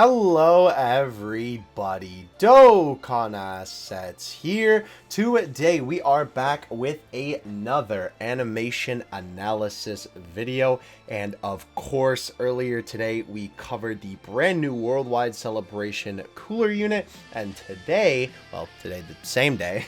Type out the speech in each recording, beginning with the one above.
Hello everybody, Dokkan Assets here. Today we are back with another animation analysis video, and of course earlier today we covered the brand new worldwide celebration cooler unit, and today the same day,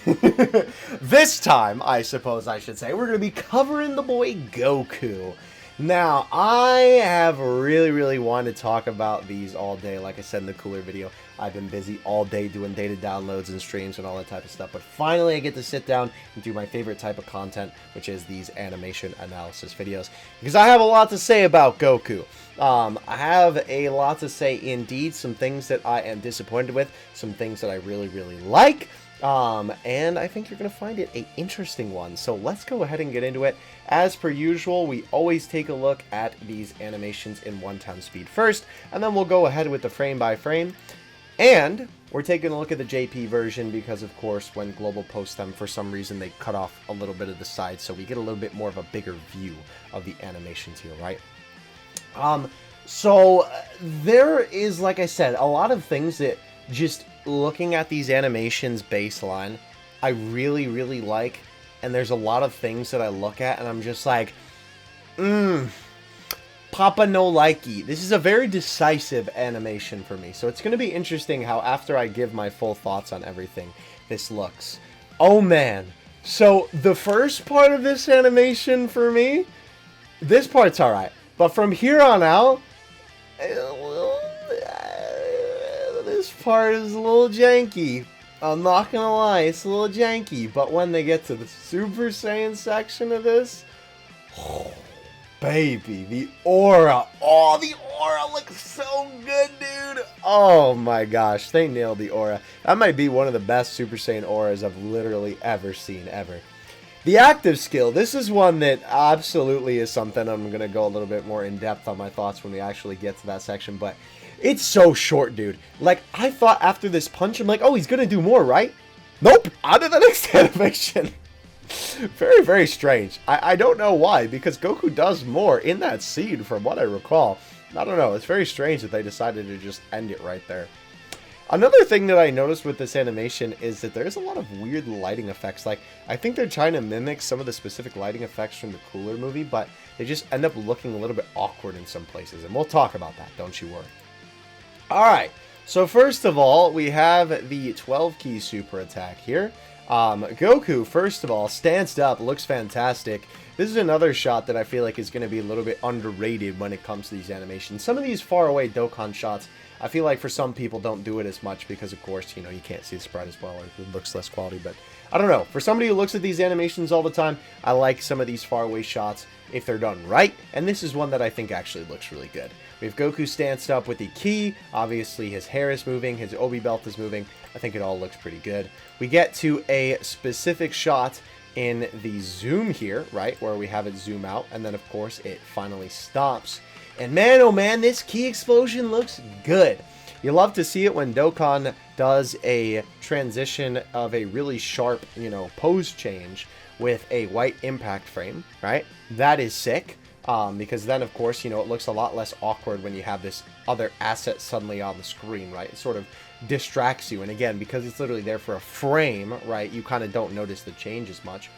this time I suppose I should say, we're going to be covering the boy Goku. Now, I have really wanted to talk about these all day. Like I said in the cooler video, I've been busy all day doing data downloads and streams and all that type of stuff. But finally, I get to sit down and do my favorite type of content, which is these animation analysis videos. Because I have a lot to say about Goku. I have a lot to say indeed. Some things that I am disappointed with. Some things that I really like. And I think you're going to find it an interesting one. So let's go ahead and get into it. As per usual, we always take a look at these animations in 1x speed first, and then we'll go ahead with the frame by frame. And we're taking a look at the JP version because, of course, when Global posts them, for some reason they cut off a little bit of the side, so we get a little bit more of a bigger view of the animations here, right? So there is, like I said, a lot of things that just looking at these animations baseline, I really like, and there's a lot of things that I look at and I'm just like, Papa no likey. This is a very decisive animation for me, so it's going to be interesting how after I give my full thoughts on everything, this looks. Oh man, so the first part of this animation for me, this part's alright, but from here on out, this part is a little janky. I'm not gonna lie, it's a little janky. But when they get to the Super Saiyan section of this, oh, baby, the aura. Oh, the aura looks so good, dude. Oh my gosh, they nailed the aura. That might be one of the best Super Saiyan auras I've literally ever seen, ever. The active skill, this is one that absolutely is something I'm gonna go a little bit more in depth on my thoughts when we actually get to that section, but it's so short, dude. Like, I thought after this punch, I'm like, oh, he's gonna do more, right? Nope, on to the next animation. Very strange. I don't know why, because Goku does more in that scene from what I recall. I don't know, it's very strange that they decided to just end it right there. Another thing that I noticed with this animation is that there's a lot of weird lighting effects. Like, I think they're trying to mimic some of the specific lighting effects from the Cooler movie, but they just end up looking a little bit awkward in some places, and we'll talk about that, don't you worry. Alright, so first of all, we have the 12 key super attack here. Goku, first of all, stands up, looks fantastic. This is another shot that I feel like is going to be a little bit underrated when it comes to these animations. Some of these far away Dokkan shots, I feel like for some people don't do it as much because, of course, you know, you can't see the sprite as well, or it looks less quality, but I don't know. For somebody who looks at these animations all the time, I like some of these far away shots if they're done right, and this is one that I think actually looks really good. We have Goku stanced up with the ki. Obviously, his hair is moving, his obi belt is moving. I think it all looks pretty good. We get to a specific shot in the zoom here, right, where we have it zoom out, and then, of course, it finally stops. And man, oh man, this ki explosion looks good. You love to see it when Dokkan does a transition of a really sharp, you know, pose change with a white impact frame, right? That is sick. Because then, of course, you know, it looks a lot less awkward when you have this other asset suddenly on the screen, right? It sort of distracts you. And again, because it's literally there for a frame, right, you kind of don't notice the change as much.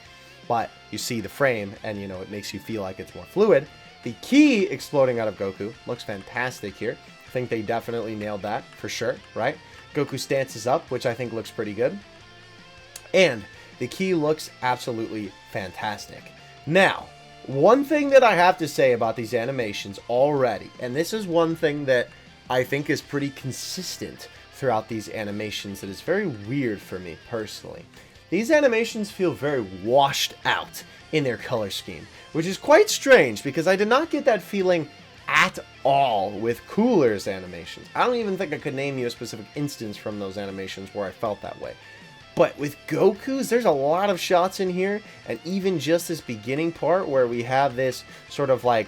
But you see the frame, and, you know, it makes you feel like it's more fluid. The ki exploding out of Goku looks fantastic here. I think they definitely nailed that, for sure, right? Goku stances up, which I think looks pretty good. And the ki looks absolutely fantastic. Now, one thing that I have to say about these animations already, and this is one thing that I think is pretty consistent throughout these animations that is very weird for me personally. These animations feel very washed out in their color scheme, which is quite strange because I did not get that feeling at all with Cooler's animations. I don't even think I could name you a specific instance from those animations where I felt that way. But with Goku's, there's a lot of shots in here, and even just this beginning part where we have this sort of like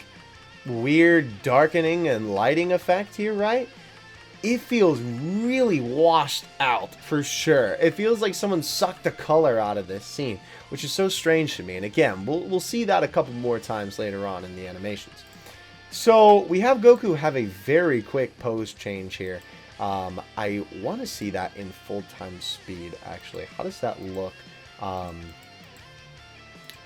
weird darkening and lighting effect here, right? It feels really washed out, for sure. It feels like someone sucked the color out of this scene, which is so strange to me. And again, we'll see that a couple more times later on in the animations. So we have Goku have a very quick pose change here. I want to see that in full-time speed, actually. How does that look?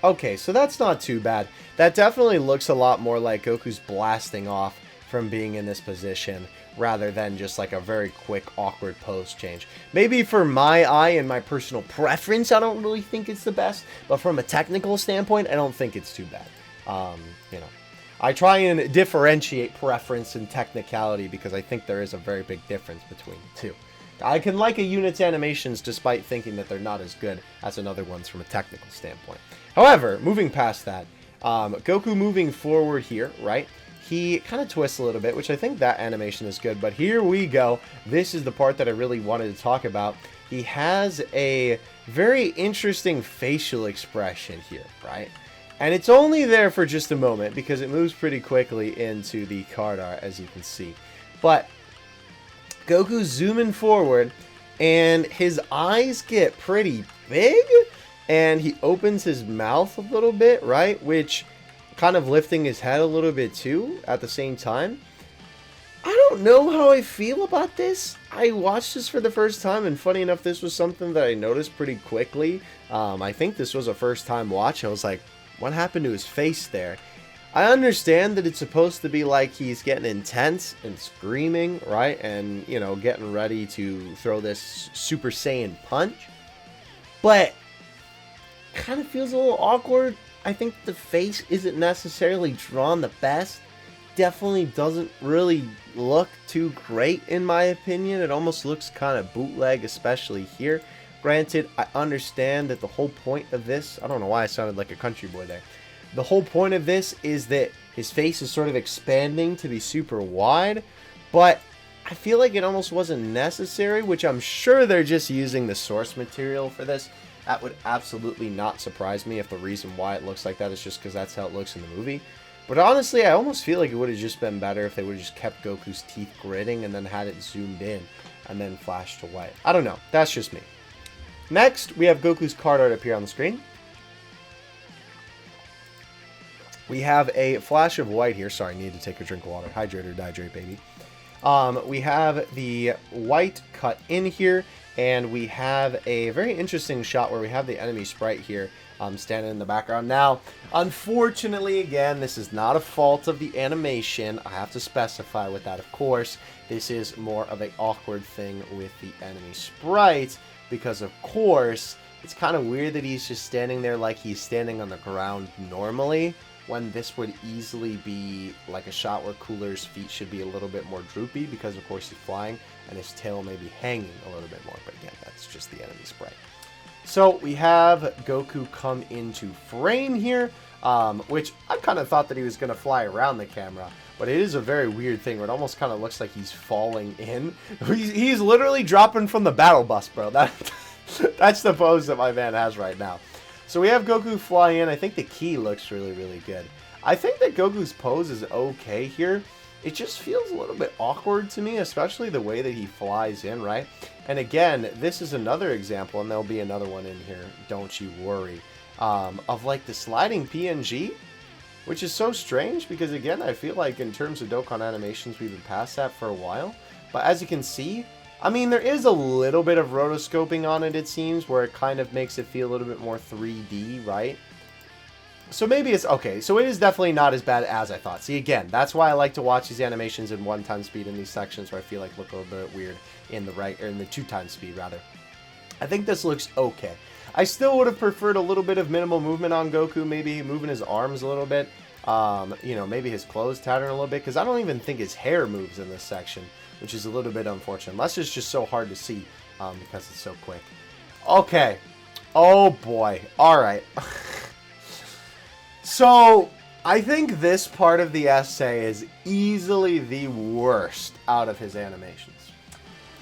Okay, so that's not too bad. That definitely looks a lot more like Goku's blasting off from being in this position, rather than just like a very quick, awkward pose change. Maybe for my eye and my personal preference, I don't really think it's the best, but from a technical standpoint, I don't think it's too bad. You know, I try and differentiate preference and technicality because I think there is a very big difference between the two. I can like a unit's animations despite thinking that they're not as good as another one's from a technical standpoint. However, moving past that, Goku moving forward here, right? He kind of twists a little bit, which I think that animation is good. But here we go. This is the part that I really wanted to talk about. He has a very interesting facial expression here, right? And it's only there for just a moment because it moves pretty quickly into the card art, as you can see. But Goku's zooming forward, and his eyes get pretty big, and he opens his mouth a little bit, right? Which kind of lifting his head a little bit too at the same time. I don't know how I feel about this. I watched this for the first time, and funny enough, this was something that I noticed pretty quickly. I think this was a first time watch. I was like, what happened to his face there? I understand that it's supposed to be like he's getting intense and screaming, right? And, you know, getting ready to throw this Super Saiyan punch. But kind of feels a little awkward. I think the face isn't necessarily drawn the best. Definitely doesn't really look too great in my opinion. It almost looks kind of bootleg, especially here. Granted, I understand that the whole point of this, I don't know why I sounded like a country boy there. The whole point of this is that his face is sort of expanding to be super wide, but I feel like it almost wasn't necessary, which I'm sure they're just using the source material for this. That would absolutely not surprise me if the reason why it looks like that is just because that's how it looks in the movie. But honestly, I almost feel like it would have just been better if they would have just kept Goku's teeth gritting and then had it zoomed in and then flashed away. I don't know. That's just me. Next, we have Goku's card art up here on the screen. We have a flash of white here. Sorry, I need to take a drink of water. Hydrate or dihydrate, baby. We have the white cut in here. And we have a very interesting shot where we have the enemy sprite here standing in the background. Now, unfortunately, again, this is not a fault of the animation. I have to specify with that, of course. This is more of an awkward thing with the enemy sprite because, of course, it's kind of weird that he's just standing there like he's standing on the ground normally, when this would easily be like a shot where Cooler's feet should be a little bit more droopy because, of course, he's flying and his tail may be hanging a little bit more. But again, that's just the enemy sprite. So we have Goku come into frame here, which I kind of thought that he was going to fly around the camera. But it is a very weird thing where it almost kind of looks like he's falling in. He's literally dropping from the battle bus, bro. That's the pose that my man has right now. So we have Goku fly in. I think the key looks really, really good. I think that Goku's pose is okay here. It just feels a little bit awkward to me, especially the way that he flies in, right? And again, this is another example, and there'll be another one in here, don't you worry, of like the sliding PNG, which is so strange because, again, I feel like in terms of Dokkan animations, we've been past that for a while. But as you can see, I mean, there is a little bit of rotoscoping on it, it seems, where it kind of makes it feel a little bit more 3D, right? So maybe it's okay. So it is definitely not as bad as I thought. See, again, that's why I like to watch these animations in 1x speed in these sections where I feel like look a little bit weird in the right, or in the 2x speed rather. I think this looks okay. I still would have preferred a little bit of minimal movement on Goku, maybe moving his arms a little bit. You know, maybe his clothes tattered a little bit, because I don't even think his hair moves in this section, which is a little bit unfortunate. Unless it's just so hard to see because it's so quick. Okay. Oh boy. Alright. So, I think this part of the essay is easily the worst out of his animations.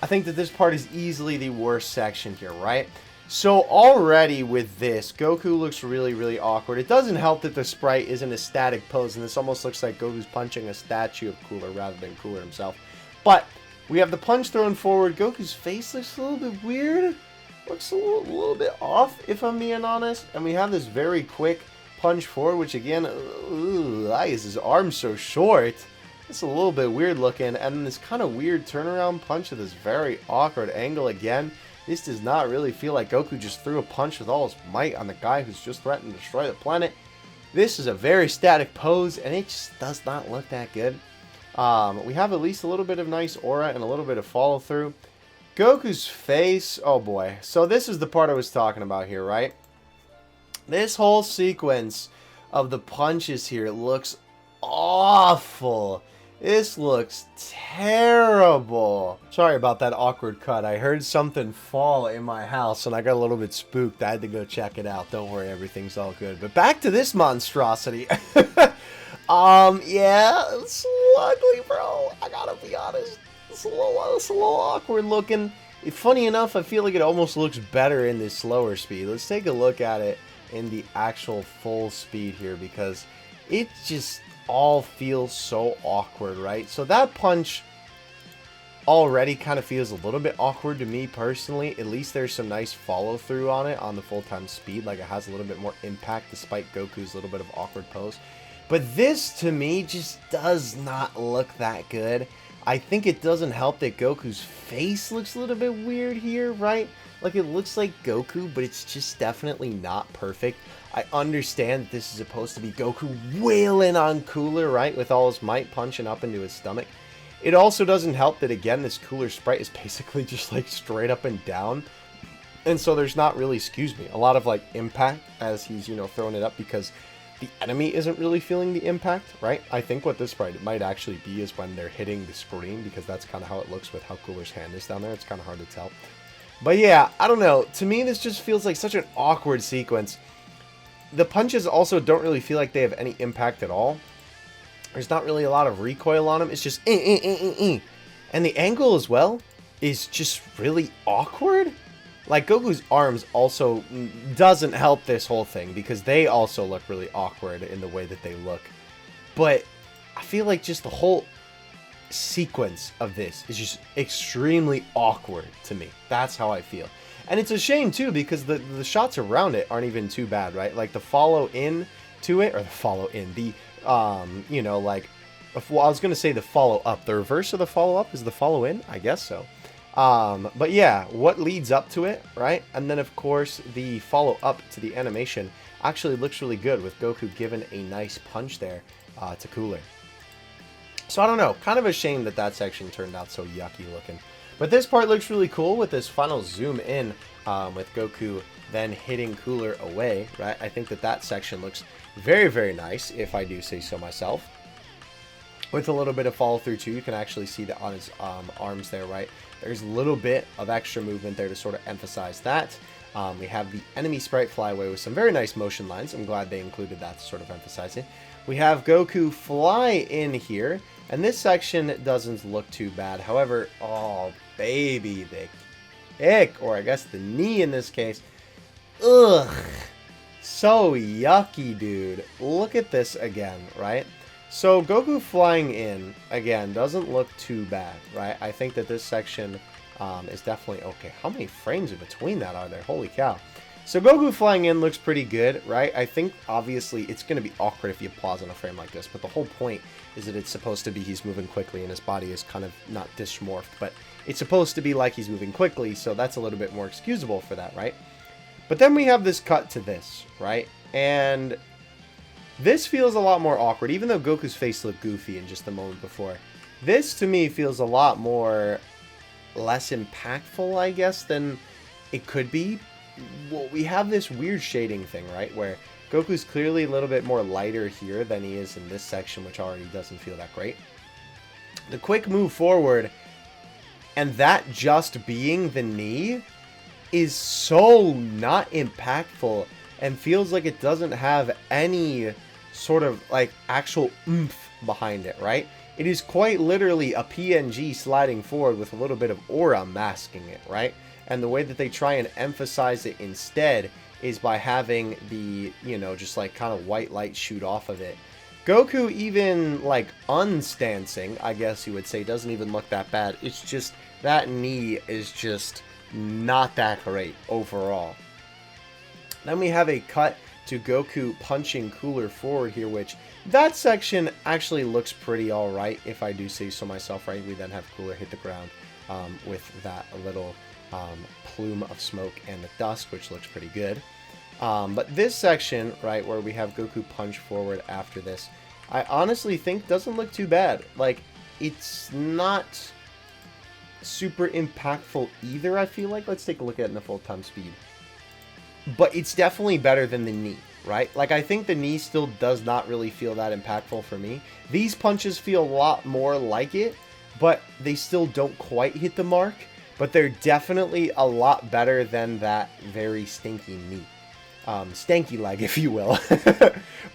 I think that this part is easily the worst section here, right? So already with this, Goku looks really, really awkward. It doesn't help that the sprite is in a static pose, and this almost looks like Goku's punching a statue of Cooler rather than Cooler himself. But we have the punch thrown forward. Goku's face looks a little bit weird. Looks a little bit off, if I'm being honest. And we have this very quick punch forward, which again, why is his arm so short? It's a little bit weird looking, and then this kind of weird turnaround punch with this very awkward angle again. This does not really feel like Goku just threw a punch with all his might on the guy who's just threatened to destroy the planet. This is a very static pose, and it just does not look that good. We have at least a little bit of nice aura and a little bit of follow through. Goku's face, oh boy. So this is the part I was talking about here, right? This whole sequence of the punches here looks awful. This looks terrible. Sorry about that awkward cut. I heard something fall in my house and I got a little bit spooked. I had to go check it out. Don't worry, everything's all good. But back to this monstrosity. Yeah, it's ugly, bro. I gotta be honest. It's a little awkward looking. Funny enough, I feel like it almost looks better in this slower speed. Let's take a look at it in the actual full speed here, because it just all feels so awkward, right? So that punch already kind of feels a little bit awkward to me personally. At least there's some nice follow through on it on the full-time speed. Like, it has a little bit more impact despite Goku's little bit of awkward pose. But this to me just does not look that good. I think it doesn't help that Goku's face looks a little bit weird here, right? Like, it looks like Goku, but it's just definitely not perfect. I understand that this is supposed to be Goku wailing on Cooler, right? With all his might punching up into his stomach. It also doesn't help that, again, this Cooler sprite is basically just, like, straight up and down. And so there's not really, a lot of, like, impact as he's, you know, throwing it up, because the enemy isn't really feeling the impact, right? I think what this sprite might actually be is when they're hitting the screen, because that's kind of how it looks with how Cooler's hand is down there. It's kind of hard to tell. But yeah, I don't know. To me, this just feels like such an awkward sequence. The punches also don't really feel like they have any impact at all. There's not really a lot of recoil on them. It's just And the angle as well is just really awkward. Like, Goku's arms also doesn't help this whole thing, because they also look really awkward in the way that they look. But I feel like just the whole sequence of this is just extremely awkward to me. That's how I feel. And it's a shame too, because the shots around it aren't even too bad, right? Like, the follow in to it, or the follow in, the you know, like, well, I was gonna say the follow up. The reverse of the follow up is the follow in, I guess so. But yeah, what leads up to it, right? And then of course the follow up to the animation actually looks really good, with Goku giving a nice punch there to Cooler. So I don't know, kind of a shame that that section turned out so yucky looking. But this part looks really cool with this final zoom in with Goku then hitting Cooler away, right? I think that that section looks very, very nice, if I do say so myself. With a little bit of follow through too, you can actually see that on his arms there, right? There's a little bit of extra movement there to sort of emphasize that. We have the enemy sprite fly away with some very nice motion lines. I'm glad they included that to sort of emphasize it. We have Goku fly in here, and this section doesn't look too bad. However, oh baby, the kick, or I guess the knee in this case, ugh, so yucky, dude. Look at this again, right? So Goku flying in, again, doesn't look too bad, right? I think that this section is definitely okay. How many frames in between that are there? Holy cow. So Goku flying in looks pretty good, right? I think, obviously, it's going to be awkward if you pause on a frame like this, but the whole point is that it's supposed to be he's moving quickly and his body is kind of not dysmorphed, but it's supposed to be like he's moving quickly, so that's a little bit more excusable for that, right? But then we have this cut to this, right? And this feels a lot more awkward, even though Goku's face looked goofy in just the moment before. This, to me, feels a lot more less impactful, I guess, than it could be. Well, we have this weird shading thing, right, where Goku's clearly a little bit more lighter here than he is in this section, which already doesn't feel that great. The quick move forward, and that just being the knee, is so not impactful and feels like it doesn't have any sort of like actual oomph behind it, right? It is quite literally a PNG sliding forward with a little bit of aura masking it, right? And the way that they try and emphasize it instead is by having the, you know, just like kind of white light shoot off of it. Goku, even like unstancing, I guess you would say, doesn't even look that bad. It's just that knee is just not that great overall. Then we have a cut to Goku punching Cooler forward here, which that section actually looks pretty alright, if I do say so myself, right? We then have Cooler hit the ground with that little plume of smoke and the dust, which looks pretty good. But this section, right, where we have Goku punch forward after this, I honestly think doesn't look too bad. Like, it's not super impactful either, I feel like. Let's take a look at it in the full time speed. But it's definitely better than the knee, right? Like, I think the knee still does not really feel that impactful for me. These punches feel a lot more like it, but they still don't quite hit the mark. But they're definitely a lot better than that very stinky knee. Stanky leg, if you will.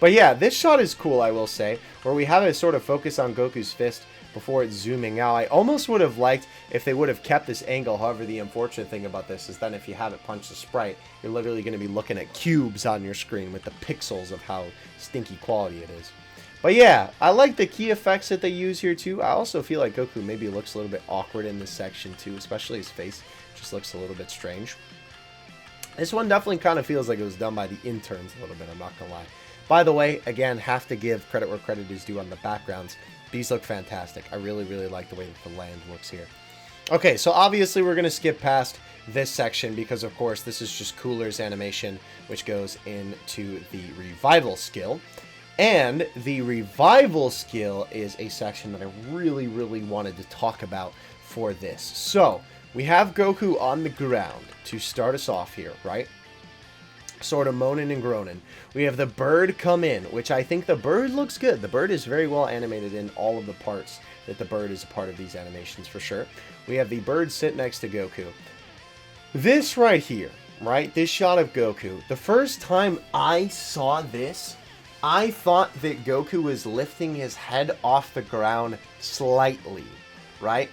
But yeah, this shot is cool, I will say, where we have a sort of focus on Goku's fist before it's zooming out. I almost would have liked if they would have kept this angle. However, the unfortunate thing about this is then if you have it punch the sprite, you're literally going to be looking at cubes on your screen with the pixels of how stinky quality it is. But yeah, I like the key effects that they use here too. I also feel like Goku maybe looks a little bit awkward in this section too, especially his face just looks a little bit strange. This one definitely kind of feels like it was done by the interns a little bit, I'm not going to lie. By the way, again, have to give credit where credit is due on the backgrounds. These look fantastic. I really, really like the way that the land looks here. Okay, so obviously we're going to skip past this section because, of course, this is just Cooler's animation, which goes into the revival skill. And the revival skill is a section that I really, really wanted to talk about for this. So, we have Goku on the ground to start us off here, right? Sort of moaning and groaning. We have the bird come in, which I think the bird looks good. The bird is very well animated in all of the parts that the bird is a part of these animations for sure. We have the bird sit next to Goku. This right here, right? This shot of Goku. The first time I saw this, I thought that Goku was lifting his head off the ground slightly, right?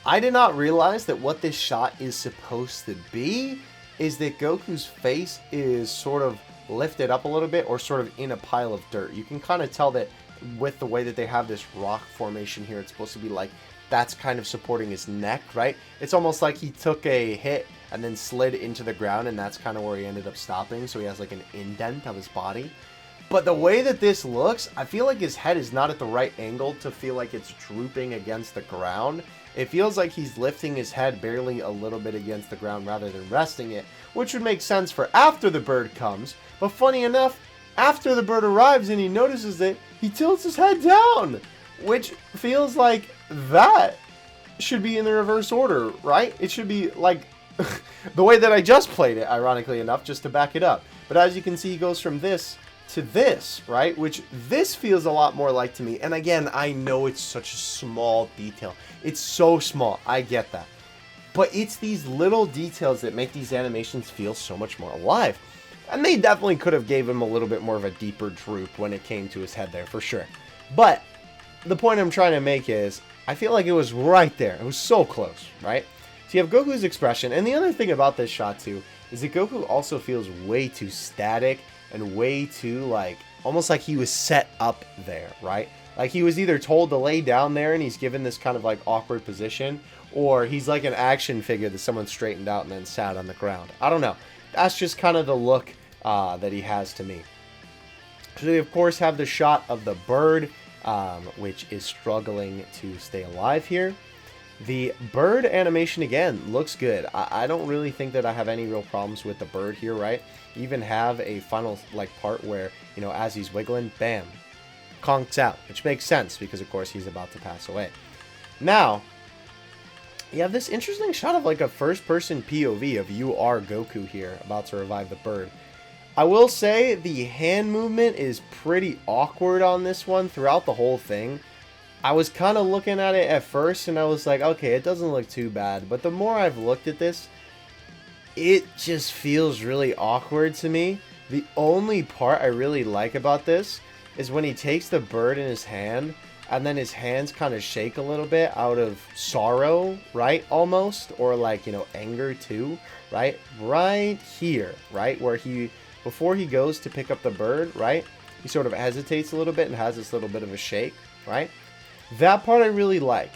I did not realize that what this shot is supposed to be is that Goku's face is sort of lifted up a little bit or sort of in a pile of dirt. You can kind of tell that with the way that they have this rock formation here, it's supposed to be like that's kind of supporting his neck, right? It's almost like he took a hit and then slid into the ground, and that's kind of where he ended up stopping, so he has like an indent of his body. But the way that this looks, I feel like his head is not at the right angle to feel like it's drooping against the ground. It feels like he's lifting his head barely a little bit against the ground rather than resting it, which would make sense for after the bird comes. But funny enough, after the bird arrives and he notices it, he tilts his head down, which feels like that should be in the reverse order, right? It should be like the way that I just played it, ironically enough, just to back it up. But as you can see, he goes from this to this, right? Which this feels a lot more like to me. And again, I know it's such a small detail. It's so small. I get that. But it's these little details that make these animations feel so much more alive. And they definitely could have gave him a little bit more of a deeper droop when it came to his head there, for sure. But the point I'm trying to make is, I feel like it was right there. It was so close, right? So you have Goku's expression. And the other thing about this shot, too, is that Goku also feels way too static and way too, like, almost like he was set up there, right? Like he was either told to lay down there and he's given this kind of like awkward position, or he's like an action figure that someone straightened out and then sat on the ground. I don't know. That's just kind of the look that he has to me. So we of course have the shot of the bird, which is struggling to stay alive here. The bird animation, again, looks good. I don't really think that I have any real problems with the bird here, right? You even have a final, like, part where, you know, as he's wiggling, bam, conks out, which makes sense because, of course, he's about to pass away. Now, you have this interesting shot of, like, a first-person POV of you are Goku here, about to revive the bird. I will say the hand movement is pretty awkward on this one throughout the whole thing. I was kind of looking at it at first and I was like, okay, it doesn't look too bad. But the more I've looked at this, it just feels really awkward to me. The only part I really like about this is when he takes the bird in his hand and then his hands kind of shake a little bit out of sorrow, right? Almost, or like, you know, anger too, right? Right here, right? Where he, before he goes to pick up the bird, right? He sort of hesitates a little bit and has this little bit of a shake, right? That part I really like,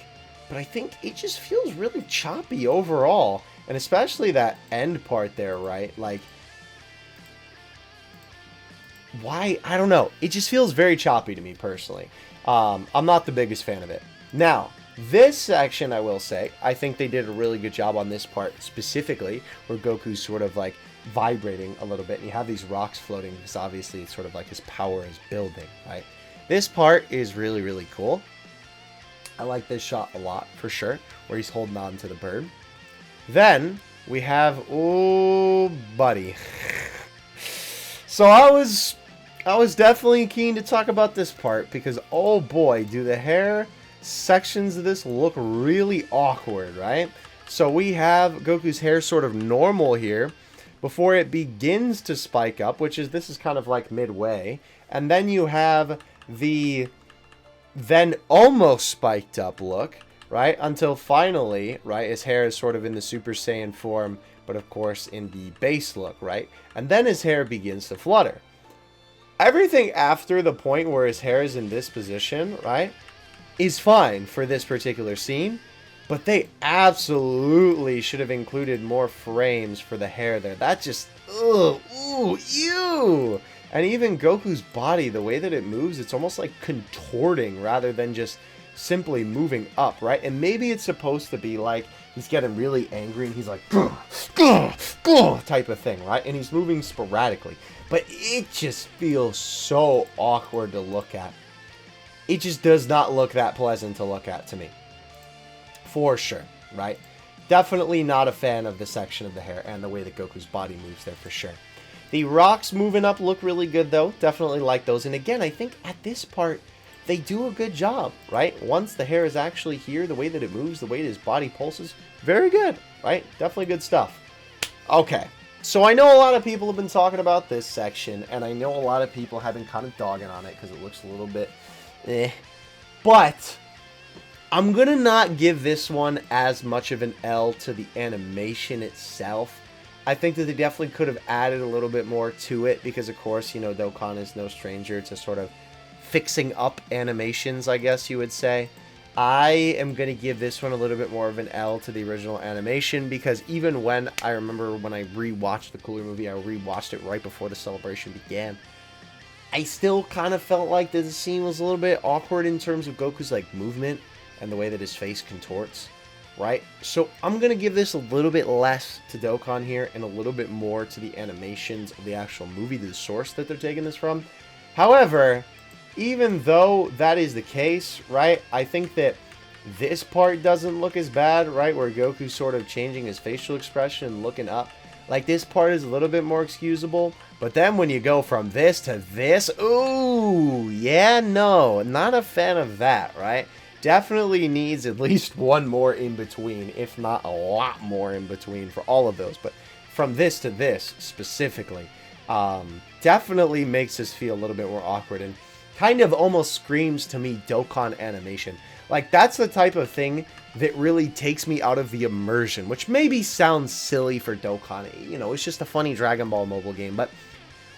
but I think it just feels really choppy overall, and especially that end part there, right? Like, why, I don't know. It just feels very choppy to me personally. I'm not the biggest fan of it. Now, this section, I will say, I think they did a really good job on this part specifically, where Goku's sort of like vibrating a little bit, and you have these rocks floating because obviously it's sort of like his power is building, right? This part is really, really cool. I like this shot a lot, for sure, where he's holding on to the bird. Then, we have, oh, buddy. So I was definitely keen to talk about this part, because, oh boy, do the hair sections of this look really awkward, right? So we have Goku's hair sort of normal here, before it begins to spike up, this is kind of like midway. And then you have the then almost spiked up look, right? Until finally, right, his hair is sort of in the Super Saiyan form, but of course in the base look, right? And then his hair begins to flutter. Everything after the point where his hair is in this position, right, is fine for this particular scene, but they absolutely should have included more frames for the hair there. That just, ugh, ooh, ew! And even Goku's body, the way that it moves, it's almost like contorting rather than just simply moving up, right? And maybe it's supposed to be like he's getting really angry and he's like, type of thing, right? And he's moving sporadically. But it just feels so awkward to look at. It just does not look that pleasant to look at to me. For sure, right? Definitely not a fan of the section of the hair and the way that Goku's body moves there, for sure. The rocks moving up look really good, though. Definitely like those. And again, I think at this part, they do a good job, right? Once the hair is actually here, the way that it moves, the way that his body pulses, very good, right? Definitely good stuff. Okay, so I know a lot of people have been talking about this section, and I know a lot of people have been kind of dogging on it because it looks a little bit But I'm going to not give this one as much of an L to the animation itself. I think that they definitely could have added a little bit more to it because, of course, you know, Dokkan is no stranger to sort of fixing up animations, I guess you would say. I am going to give this one a little bit more of an L to the original animation because even when I remember when I rewatched the Cooler movie, I rewatched it right before the celebration began. I still kind of felt like the scene was a little bit awkward in terms of Goku's like movement and the way that his face contorts. Right? So I'm going to give this a little bit less to Dokkan here and a little bit more to the animations of the actual movie, the source that they're taking this from. However, even though that is the case, right, I think that this part doesn't look as bad, right, where Goku's sort of changing his facial expression and looking up. Like, this part is a little bit more excusable, but then when you go from this to this, ooh, yeah, no, not a fan of that, right? Definitely needs at least one more in between, if not a lot more in between for all of those. But from this to this specifically, definitely makes us feel a little bit more awkward and kind of almost screams to me Dokkan animation. Like, that's the type of thing that really takes me out of the immersion, which maybe sounds silly for Dokkan. You know, it's just a funny Dragon Ball mobile game, but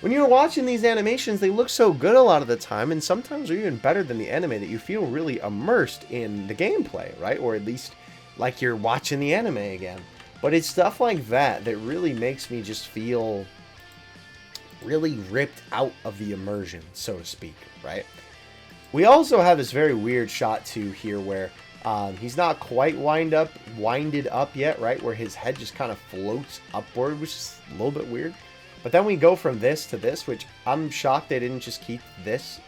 when you're watching these animations, they look so good a lot of the time, and sometimes they're even better than the anime that you feel really immersed in the gameplay, right? Or at least like you're watching the anime again. But it's stuff like that that really makes me just feel really ripped out of the immersion, so to speak, right? We also have this very weird shot too here where he's not quite winded up yet, right? Where his head just kind of floats upward, which is a little bit weird. But then we go from this to this, which I'm shocked they didn't just keep this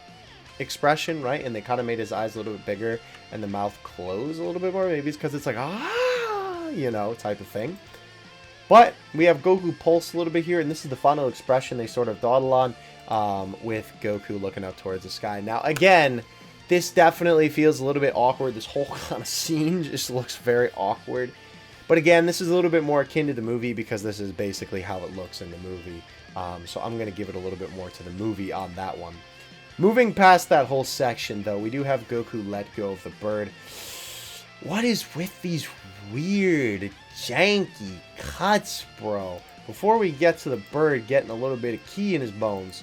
expression, right? And they kind of made his eyes a little bit bigger and the mouth close a little bit more. Maybe it's because it's like, ah, you know, type of thing. But we have Goku pulse a little bit here, and this is the final expression they sort of dawdle on with Goku looking up towards the sky. Now, again, this definitely feels a little bit awkward. This whole kind of scene just looks very awkward. But again, this is a little bit more akin to the movie because this is basically how it looks in the movie. So I'm going to give it a little bit more to the movie on that one. Moving past that whole section, though, we do have Goku let go of the bird. What is with these weird, janky cuts, bro? Before we get to the bird getting a little bit of ki in his bones,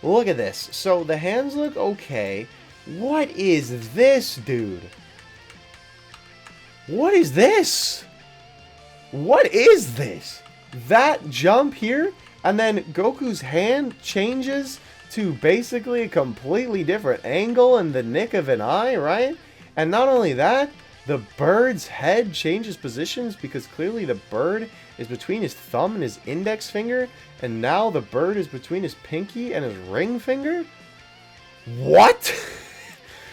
look at this. So the hands look okay. What is this, dude? What is this? What is this? That jump here, and then Goku's hand changes to basically a completely different angle in the nick of an eye, right? And not only that, the bird's head changes positions because clearly the bird is between his thumb and his index finger, and now the bird is between his pinky and his ring finger? What?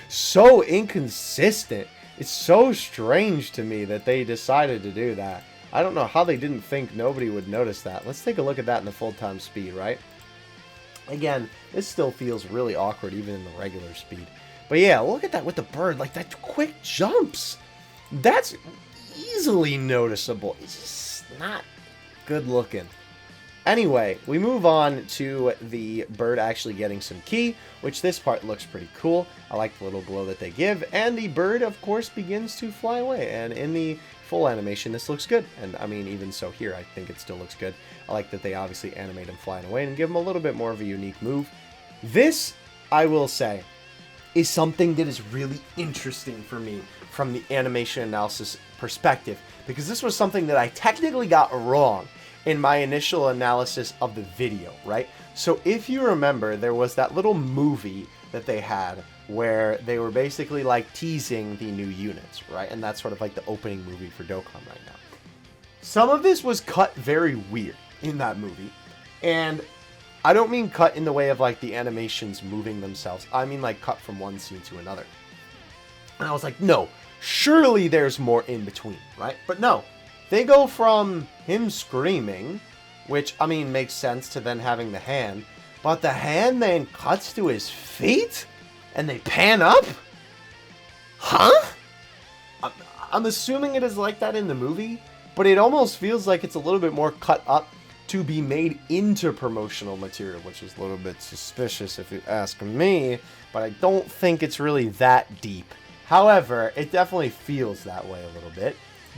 So inconsistent. It's so strange to me that they decided to do that. I don't know how they didn't think nobody would notice that. Let's take a look at that in the full-time speed, right? Again, this still feels really awkward even in the regular speed. But yeah, look at that with the bird. Like, that quick jumps. That's easily noticeable. It's just not good looking. Anyway, we move on to the bird actually getting some ki, which this part looks pretty cool. I like the little glow that they give. And the bird, of course, begins to fly away. And in the full animation, this looks good. And I mean, even so here, I think it still looks good. I like that they obviously animate him flying away and give him a little bit more of a unique move. This, I will say, is something that is really interesting for me from the animation analysis perspective, because this was something that I technically got wrong in my initial analysis of the video, right? So if you remember, there was that little movie that they had where they were basically like teasing the new units, right? And that's sort of like the opening movie for Dokkan right now. Some of this was cut very weird in that movie, and I don't mean cut in the way of like the animations moving themselves. I mean like cut from one scene to another. And I was like, no, surely there's more in between, right? But no, they go from him screaming, which, I mean, makes sense, to then having the hand. But the hand then cuts to his feet? And they pan up? Huh? I'm assuming it is like that in the movie, but it almost feels like it's a little bit more cut up to be made into promotional material, which is a little bit suspicious if you ask me, but I don't think it's really that deep. However, it definitely feels that way a little bit.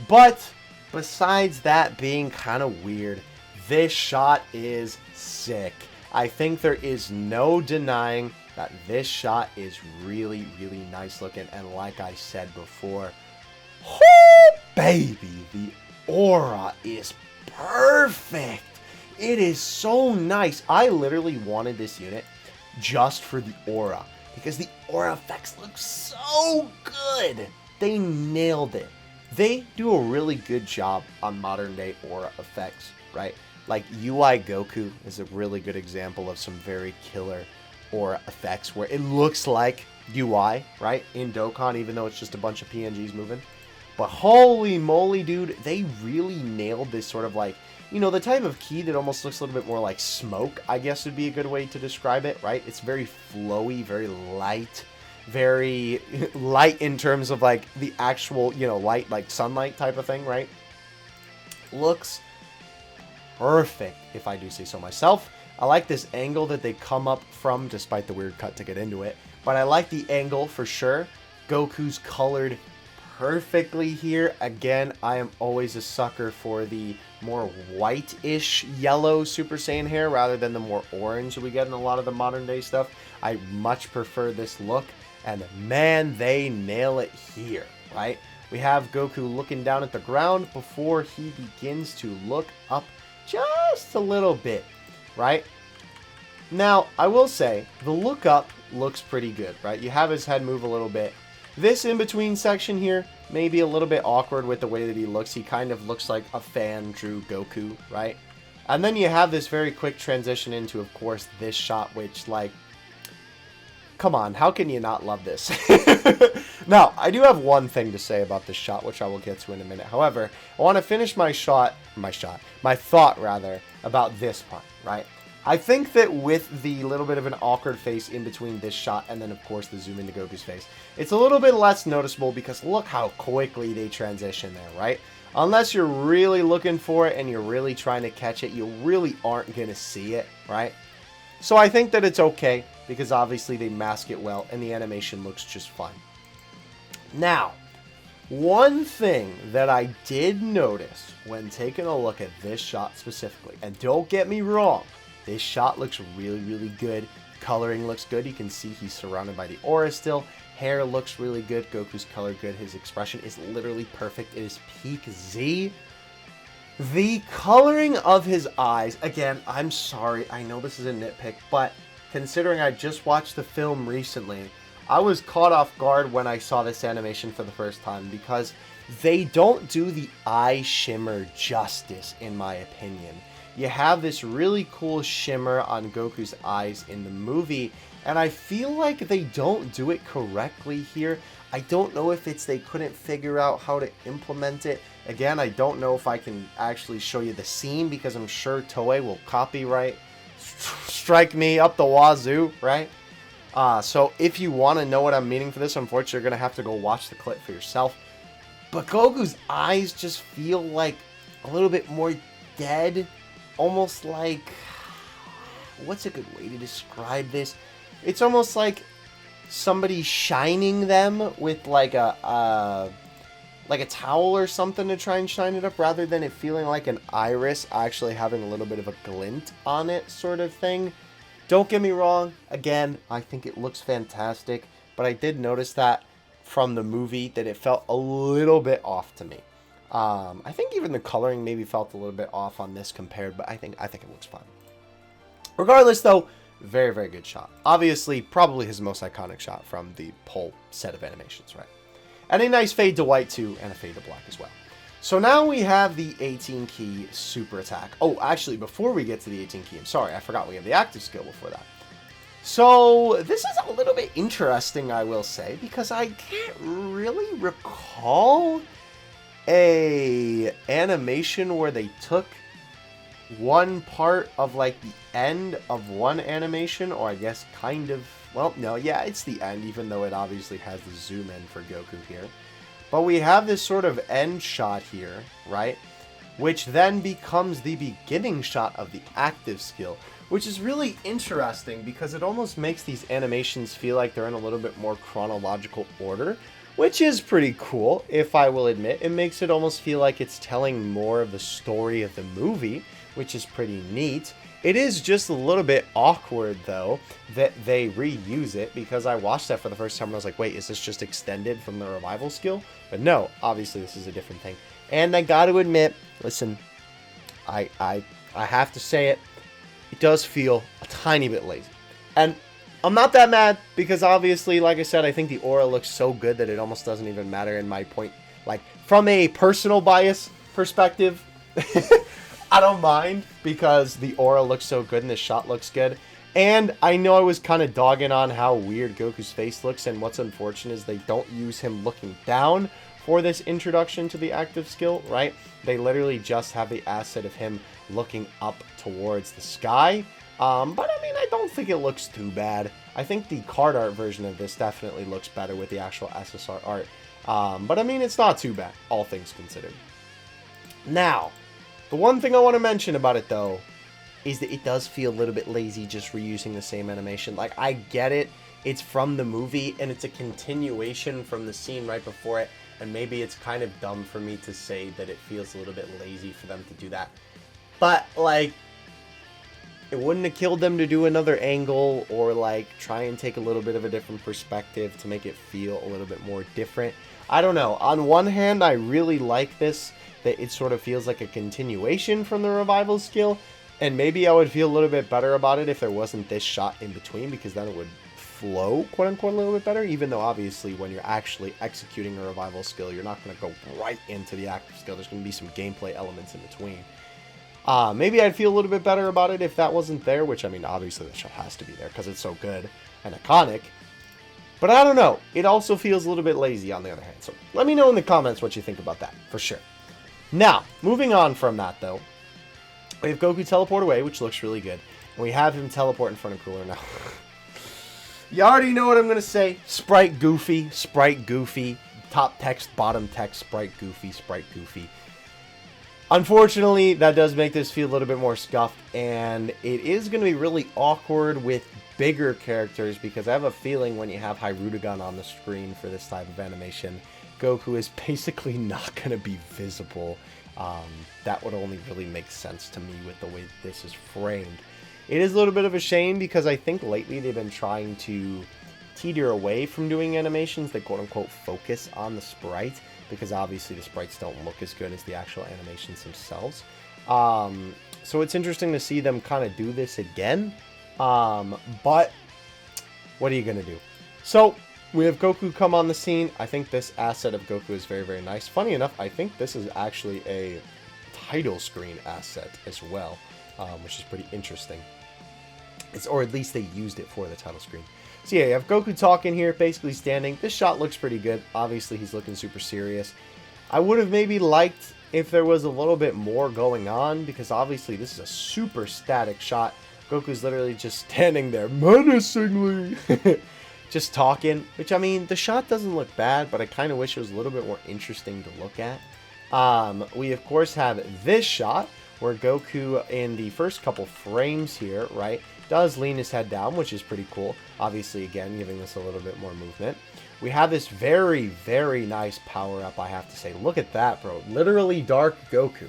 But besides that being kind of weird, this shot is sick. I think there is no denying that this shot is really, really nice looking. And like I said before, whoo, baby, the aura is perfect. It is so nice. I literally wanted this unit just for the aura, because the aura effects look so good. They nailed it. They do a really good job on modern day aura effects, right? Like UI Goku is a really good example of some very killer aura effects where it looks like UI, right? In Dokkan, even though it's just a bunch of PNGs moving. But holy moly, dude, they really nailed this sort of like, you know, the type of ki that almost looks a little bit more like smoke, I guess would be a good way to describe it, right? It's very flowy, very light, very light in terms of like the actual, you know, light, like sunlight type of thing, right? Looks perfect, if I do say so myself. I like this angle that they come up from, despite the weird cut to get into it. But I like the angle for sure. Goku's colored perfectly here. Again, I am always a sucker for the more white-ish yellow Super Saiyan hair rather than the more orange we get in a lot of the modern day stuff. I much prefer this look, and man, they nail it here, right? We have Goku looking down at the ground before he begins to look up just a little bit, right? Now, I will say, the look up looks pretty good, right? You have his head move a little bit. This in-between section here may be a little bit awkward with the way that he looks. He kind of looks like a fan drew Goku, right? And then you have this very quick transition into, of course, this shot, which, like, come on, how can you not love this? Now, I do have one thing to say about this shot, which I will get to in a minute. However, I want to finish my thought, about this part, right? I think that with the little bit of an awkward face in between this shot and then, of course, the zoom into Goku's face, it's a little bit less noticeable because look how quickly they transition there, right? Unless you're really looking for it and you're really trying to catch it, you really aren't going to see it, right? So I think that it's okay because obviously they mask it well and the animation looks just fine. Now, one thing that I did notice when taking a look at this shot specifically, and don't get me wrong, this shot looks really, really good. Coloring looks good. You can see he's surrounded by the aura still. Hair looks really good. Goku's color good. His expression is literally perfect. It is peak Z. The coloring of his eyes, again, I'm sorry. I know this is a nitpick, but considering I just watched the film recently, I was caught off guard when I saw this animation for the first time because they don't do the eye shimmer justice, in my opinion. You have this really cool shimmer on Goku's eyes in the movie, and I feel like they don't do it correctly here. I don't know if it's they couldn't figure out how to implement it. Again, I don't know if I can actually show you the scene because I'm sure Toei will copyright strike me up the wazoo, right? So if you want to know what I'm meaning for this, unfortunately, you're going to have to go watch the clip for yourself. But Goku's eyes just feel like a little bit more dead. Almost like... what's a good way to describe this? It's almost like somebody shining them with like a towel or something to try and shine it up, rather than it feeling like an iris actually having a little bit of a glint on it, sort of thing. Don't get me wrong, again, I think it looks fantastic, but I did notice that from the movie that it felt a little bit off to me. I think even the coloring maybe felt a little bit off on this compared, but I think it looks fine. Regardless, though, very, very good shot. Obviously, probably his most iconic shot from the whole set of animations, right? And a nice fade to white, too, and a fade to black as well. So now we have the 18 key super attack. Oh, actually, before we get to the 18 key, I'm sorry, I forgot we have the active skill before that. So this is a little bit interesting, I will say, because I can't really recall a animation where they took one part of like the end of one animation, or I guess kind of, well, no, yeah, it's the end, even though it obviously has the zoom in for Goku here. But we have this sort of end shot here, right? Which then becomes the beginning shot of the active skill, which is really interesting because it almost makes these animations feel like they're in a little bit more chronological order, which is pretty cool, if I will admit. It makes it almost feel like it's telling more of the story of the movie, which is pretty neat. It is just a little bit awkward, though, that they reuse it, because I watched that for the first time and I was like, wait, is this just extended from the revival skill? But no, obviously this is a different thing. And I got to admit, listen, I have to say it, it does feel a tiny bit lazy. And I'm not that mad, because obviously, like I said, I think the aura looks so good that it almost doesn't even matter in my point. Like, from a personal bias perspective, I don't mind, because the aura looks so good and the shot looks good. And I know I was kind of dogging on how weird Goku's face looks, and what's unfortunate is they don't use him looking down for this introduction to the active skill, right? They literally just have the asset of him looking up towards the sky. But I mean, I don't think it looks too bad. I think the card art version of this definitely looks better with the actual SSR art. But I mean, it's not too bad, all things considered. Now, the one thing I want to mention about it, though, is that it does feel a little bit lazy just reusing the same animation. Like, I get it. It's from the movie, and it's a continuation from the scene right before it. And maybe it's kind of dumb for me to say that it feels a little bit lazy for them to do that. But, like, it wouldn't have killed them to do another angle or, like, try and take a little bit of a different perspective to make it feel a little bit more different. I don't know. On one hand, I really like this, that it sort of feels like a continuation from the revival skill. And maybe I would feel a little bit better about it if there wasn't this shot in between, because then it would flow, quote unquote, a little bit better. Even though obviously when you're actually executing a revival skill, you're not going to go right into the active skill. There's going to be some gameplay elements in between. Maybe I'd feel a little bit better about it if that wasn't there, which, I mean, obviously the shot has to be there because it's so good and iconic. But I don't know. It also feels a little bit lazy on the other hand. So let me know in the comments what you think about that, for sure. Now, moving on from that, though, we have Goku teleport away, which looks really good. And we have him teleport in front of Cooler now. You already know what I'm going to say. Sprite Goofy, top text, bottom text, Sprite Goofy. Unfortunately, that does make this feel a little bit more scuffed, and it is going to be really awkward with bigger characters, because I have a feeling when you have Hyrudigan on the screen for this type of animation, Goku is basically not going to be visible. That would only really make sense to me with the way this is framed. It is a little bit of a shame, because I think lately they've been trying to teeter away from doing animations that quote-unquote focus on the sprite, because obviously the sprites don't look as good as the actual animations themselves. So it's interesting to see them kind of do this again. But what are you going to do? So we have Goku come on the scene. I think this asset of Goku is very, very nice. Funny enough, I think this is actually a title screen asset as well, which is pretty interesting. Or at least they used it for the title screen. So yeah, you have Goku talking here, basically standing. This shot looks pretty good. Obviously, he's looking super serious. I would have maybe liked if there was a little bit more going on, because obviously this is a super static shot. Goku's literally just standing there menacingly, just talking, which, I mean, the shot doesn't look bad, but I kind of wish it was a little bit more interesting to look at. We, of course, have this shot where Goku, in the first couple frames here, right, does lean his head down, which is pretty cool. Obviously, again, giving us a little bit more movement. We have this very, very nice power-up, I have to say. Look at that, bro. Literally Dark Goku.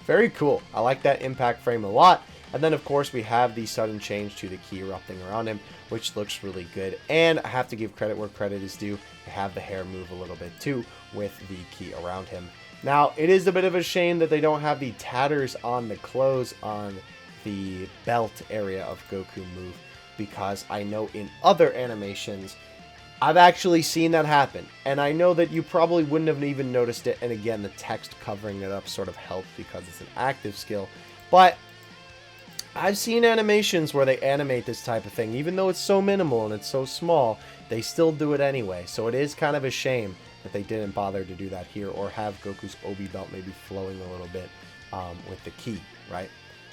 Very cool. I like that impact frame a lot. And then, of course, we have the sudden change to the ki erupting around him, which looks really good. And I have to give credit where credit is due. I have the hair move a little bit, too, with the ki around him. Now, it is a bit of a shame that they don't have the tatters on the clothes on the belt area of Goku move, because I know in other animations, I've actually seen that happen. And I know that you probably wouldn't have even noticed it. And again, the text covering it up sort of helped because it's an active skill. But I've seen animations where they animate this type of thing. Even though it's so minimal and it's so small, they still do it anyway. So it is kind of a shame that they didn't bother to do that here, or have Goku's Obi belt maybe flowing a little bit with the ki, right?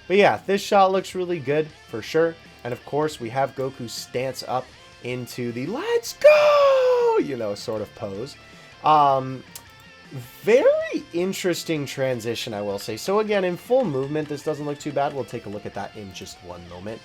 But yeah, this shot looks really good for sure. And of course, we have Goku stance up into the let's go, you know, sort of pose. Very interesting transition, I will say. So again, in full movement, this doesn't look too bad. We'll take a look at that in just one moment.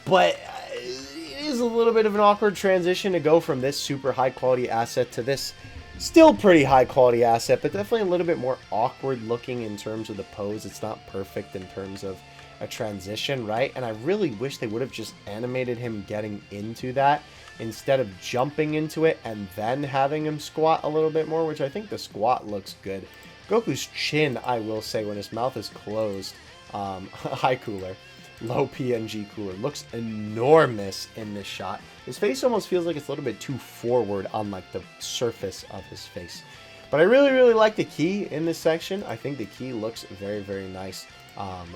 But it is a little bit of an awkward transition to go from this super high quality asset to this still pretty high quality asset, but definitely a little bit more awkward looking in terms of the pose. It's not perfect in terms of a transition, right? And I really wish they would have just animated him getting into that instead of jumping into it and then having him squat a little bit more, which I think the squat looks good. Goku's chin, I will say, when his mouth is closed, high cooler, low PNG cooler, looks enormous in this shot. His face almost feels like it's a little bit too forward on like the surface of his face. But I really, really like the ki in this section. I think the ki looks very, very nice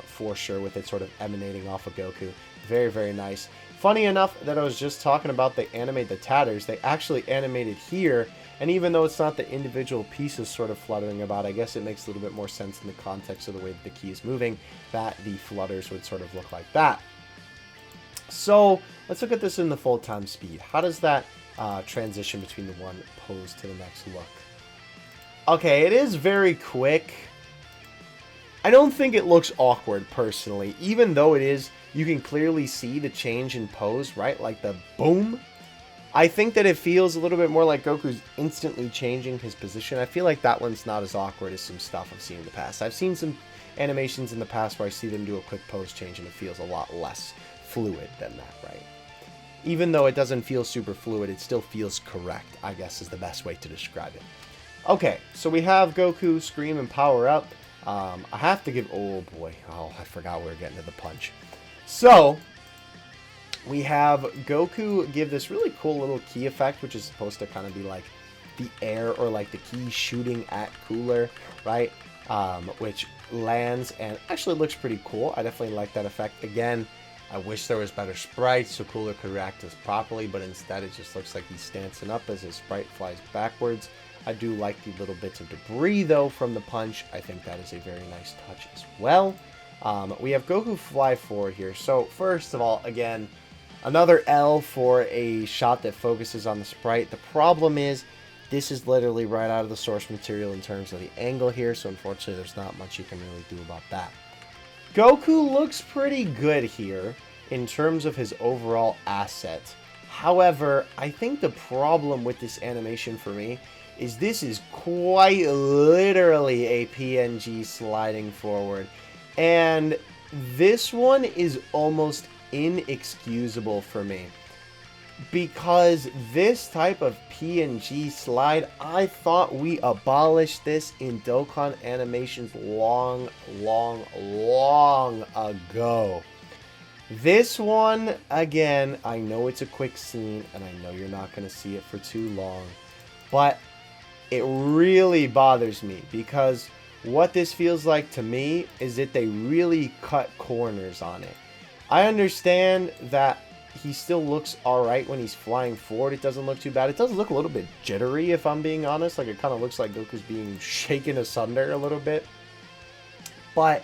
for sure, with it sort of emanating off of Goku. Very, very nice. Funny enough that I was just talking about they animate the tatters. They actually animated here, and even though it's not the individual pieces sort of fluttering about, I guess it makes a little bit more sense in the context of the way that the ki is moving, that the flutters would sort of look like that. So let's look at this in the full-time speed. How does that transition between the one pose to the next look? Okay, it is very quick. I don't think it looks awkward, personally, even though it is, you can clearly see the change in pose, right? Like the boom. I think that it feels a little bit more like Goku's instantly changing his position. I feel like that one's not as awkward as some stuff I've seen in the past. I've seen some animations in the past where I see them do a quick pose change and it feels a lot less fluid than that, right? Even though it doesn't feel super fluid, it still feels correct, I guess is the best way to describe it. Okay, so we have Goku scream and power up. I have to give, oh boy, oh, I forgot we were getting to the punch. So, we have Goku give this really cool little ki effect, which is supposed to kind of be like the air or like the ki shooting at Cooler, right? Which lands and actually looks pretty cool. I definitely like that effect. Again, I wish there was better sprites so Cooler could react as properly, but instead it just looks like he's stancing up as his sprite flies backwards. I do like the little bits of debris, though, from the punch. I think that is a very nice touch as well. We have Goku fly forward here. So, first of all, again, another L for a shot that focuses on the sprite. The problem is, this is literally right out of the source material in terms of the angle here, so unfortunately there's not much you can really do about that. Goku looks pretty good here in terms of his overall asset. However, I think the problem with this animation for me is this is quite literally a PNG sliding forward. And this one is almost inexcusable for me, because this type of PNG slide, I thought we abolished this in Dokkan animations long ago. This one, again, I know it's a quick scene, and I know you're not going to see it for too long, but it really bothers me because what this feels like to me is that they really cut corners on it. I understand that he still looks alright when he's flying forward. It doesn't look too bad. It does look a little bit jittery, if I'm being honest. Like, it kind of looks like Goku's being shaken asunder a little bit. But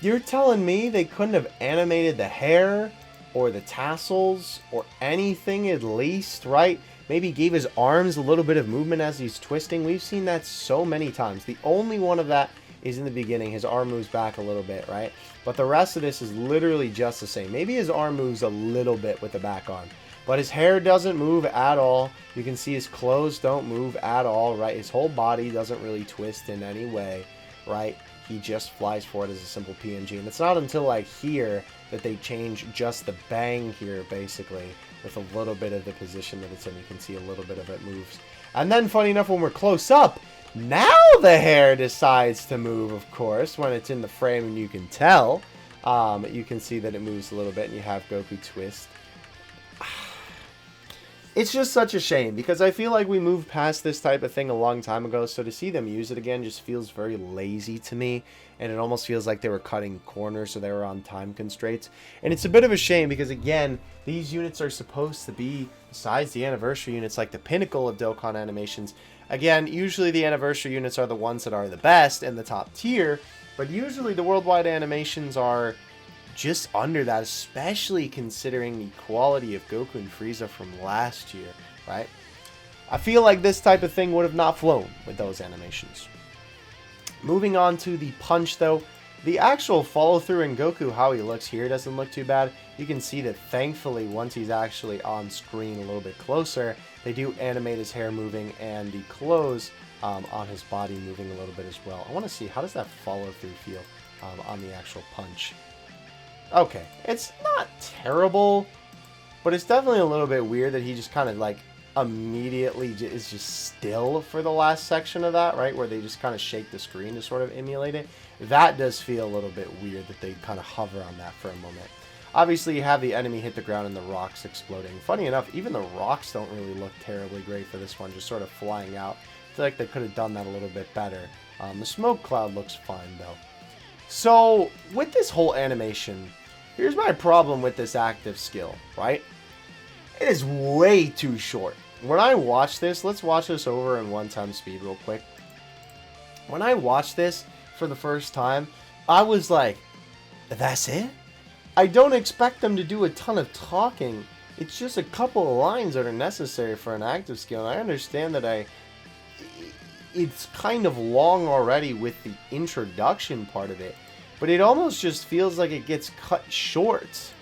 you're telling me they couldn't have animated the hair or the tassels or anything at least, right? Maybe gave his arms a little bit of movement as he's twisting. We've seen that so many times. The only one of that is in the beginning. His arm moves back a little bit, right? But the rest of this is literally just the same. Maybe his arm moves a little bit with the back arm. But his hair doesn't move at all. You can see his clothes don't move at all, right? His whole body doesn't really twist in any way, right? He just flies forward as a simple PNG. And it's not until like here that they change just the bang here, basically, with a little bit of the position that it's in. You can see a little bit of it moves. And then, funny enough, when we're close up, now the hair decides to move, of course, when it's in the frame and you can tell. You can see that it moves a little bit and you have Goku twist. It's just such a shame because I feel like we moved past this type of thing a long time ago. So to see them use it again just feels very lazy to me. And it almost feels like they were cutting corners, so they were on time constraints. And it's a bit of a shame because, again, these units are supposed to be, besides the anniversary units, like the pinnacle of Dokkan animations. Again, usually the anniversary units are the ones that are the best and the top tier. But usually the worldwide animations are just under that, especially considering the quality of Goku and Frieza from last year, right? I feel like this type of thing would have not flown with those animations. Moving on to the punch, though, the actual follow-through in Goku, how he looks here, doesn't look too bad. You can see that, thankfully, once he's actually on screen a little bit closer, they do animate his hair moving and the clothes on his body moving a little bit as well. I want to see, how does that follow-through feel on the actual punch? Okay, it's not terrible, but it's definitely a little bit weird that he just kind of like immediately is just still for the last section of that, right? Where they just kind of shake the screen to sort of emulate it. That does feel a little bit weird that they kind of hover on that for a moment. Obviously, you have the enemy hit the ground and the rocks exploding. Funny enough, even the rocks don't really look terribly great for this one, just sort of flying out. I feel like they could have done that a little bit better. The smoke cloud looks fine, though. So, with this whole animation, here's my problem with this active skill, right? It is way too short. When I watch this, let's watch this over in 1x speed real quick. When I watched this for the first time, I was like, that's it? I don't expect them to do a ton of talking. It's just a couple of lines that are necessary for an active skill. And I understand that it's kind of long already with the introduction part of it. But it almost just feels like it gets cut short.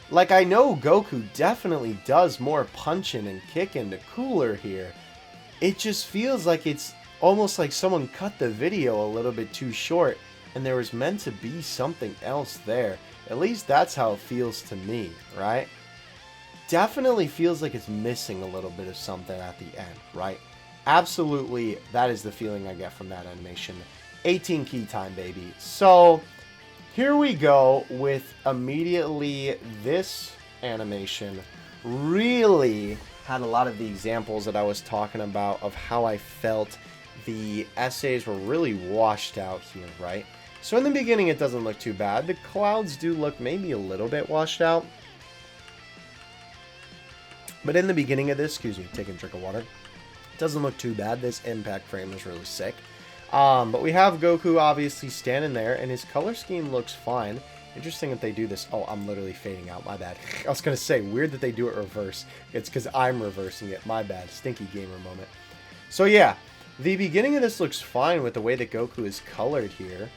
Like, I know Goku definitely does more punching and kicking to Cooler here. It just feels like it's almost like someone cut the video a little bit too short and there was meant to be something else there. At least that's how it feels to me, right? Definitely feels like it's missing a little bit of something at the end, right? Absolutely, that is the feeling I get from that animation. 18 key time, baby. So here we go with immediately this animation. Really had a lot of the examples that I was talking about of how I felt the essays were really washed out here, right? So in the beginning, it doesn't look too bad. The clouds do look maybe a little bit washed out. But in the beginning of this, excuse me, taking a drink of water, it doesn't look too bad. This impact frame is really sick. But we have Goku obviously standing there, and his color scheme looks fine. Interesting that they do this. Oh, I'm literally fading out. My bad. I was going to say, weird that they do it reverse. It's because I'm reversing it. My bad. Stinky gamer moment. So yeah, the beginning of this looks fine with the way that Goku is colored here.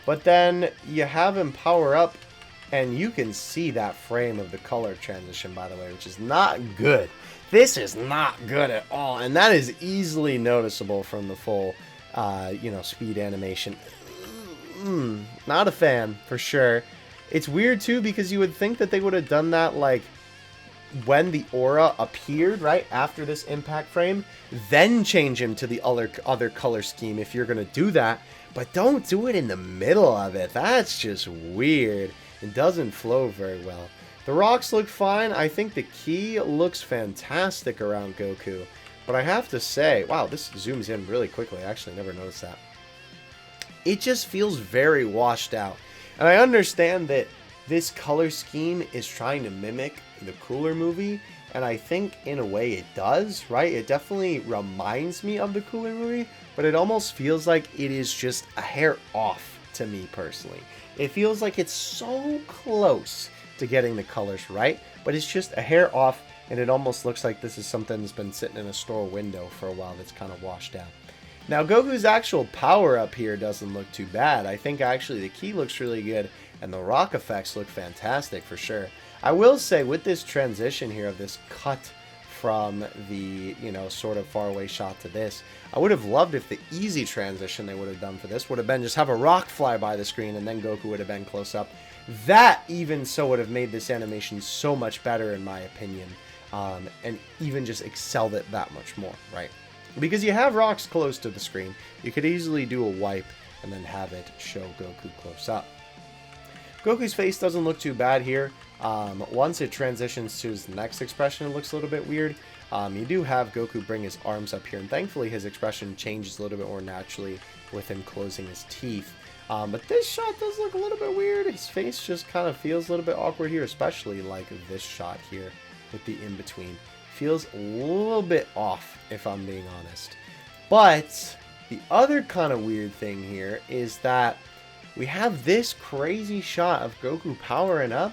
But then you have him power up, and you can see that frame of the color transition, by the way, which is not good. This is not good at all, and that is easily noticeable from the full, speed animation. Not a fan, for sure. It's weird, too, because you would think that they would have done that, like, when the aura appeared, right, after this impact frame, then change him to the other color scheme if you're going to do that. But don't do it in the middle of it. That's just weird. It doesn't flow very well. The rocks look fine. I think the ki looks fantastic around Goku. But I have to say, wow, this zooms in really quickly. I actually never noticed that. It just feels very washed out. And I understand that this color scheme is trying to mimic the Cooler movie. And I think in a way it does, right? It definitely reminds me of the Cooler movie. But it almost feels like it is just a hair off to me personally. It feels like it's so close to getting the colors right. But it's just a hair off. And it almost looks like this is something that's been sitting in a store window for a while that's kind of washed out. Now, Goku's actual power up here doesn't look too bad. I think actually the ki looks really good. And the rock effects look fantastic for sure. I will say with this transition here of this cut from the, you know, sort of faraway shot to this, I would have loved if the easy transition they would have done for this would have been just have a rock fly by the screen and then Goku would have been close up. That even so would have made this animation so much better in my opinion. And even just excelled it that much more, right? Because you have rocks close to the screen, you could easily do a wipe and then have it show Goku close up. Goku's face doesn't look too bad here. Once it transitions to his next expression, it looks a little bit weird. You do have Goku bring his arms up here, and thankfully his expression changes a little bit more naturally with him closing his teeth. But this shot does look a little bit weird. His face just kind of feels a little bit awkward here, especially like this shot here with the in-between. Feels a little bit off, if I'm being honest. But the other kind of weird thing here is that we have this crazy shot of Goku powering up,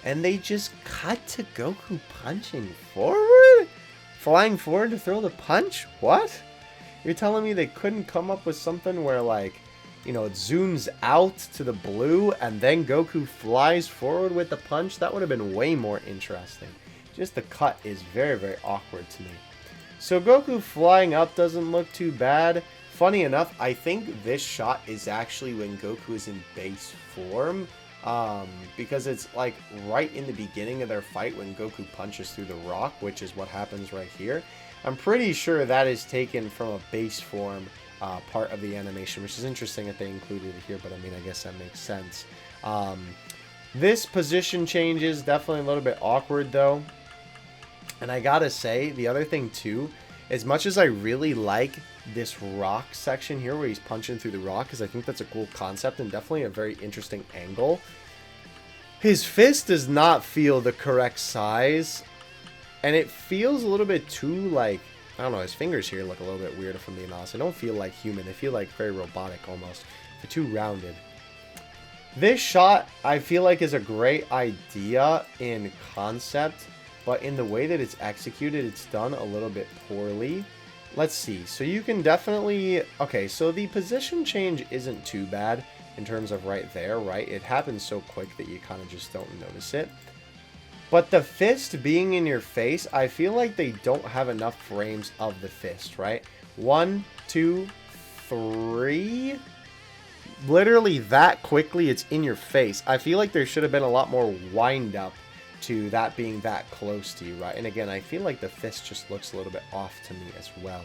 and they just cut to Goku punching forward? Flying forward to throw the punch? What? You're telling me they couldn't come up with something where, like, you know, it zooms out to the blue, and then Goku flies forward with the punch? That would have been way more interesting. Just the cut is very, very awkward to me. So Goku flying up doesn't look too bad. Funny enough, I think this shot is actually when Goku is in base form. Because it's like right in the beginning of their fight when Goku punches through the rock, which is what happens right here. I'm pretty sure that is taken from a base form part of the animation, which is interesting that they included it here, but I mean, I guess that makes sense. This position change is definitely a little bit awkward though. And I gotta say, the other thing too, as much as I really like this rock section here where he's punching through the rock, because I think that's a cool concept and definitely a very interesting angle, his fist does not feel the correct size. And it feels a little bit too, like, I don't know, his fingers here look a little bit weird if I'm being honest. They don't feel like human. They feel like very robotic almost. They're too rounded. This shot, I feel like, is a great idea in concept, but in the way that it's executed, it's done a little bit poorly. Let's see. So you can definitely... Okay, so the position change isn't too bad in terms of right there, right? It happens so quick that you kind of just don't notice it. But the fist being in your face, I feel like they don't have enough frames of the fist, right? 1, 2, 3... Literally that quickly, it's in your face. I feel like there should have been a lot more wind up to that being that close to you, right? And again, I feel like the fist just looks a little bit off to me as well.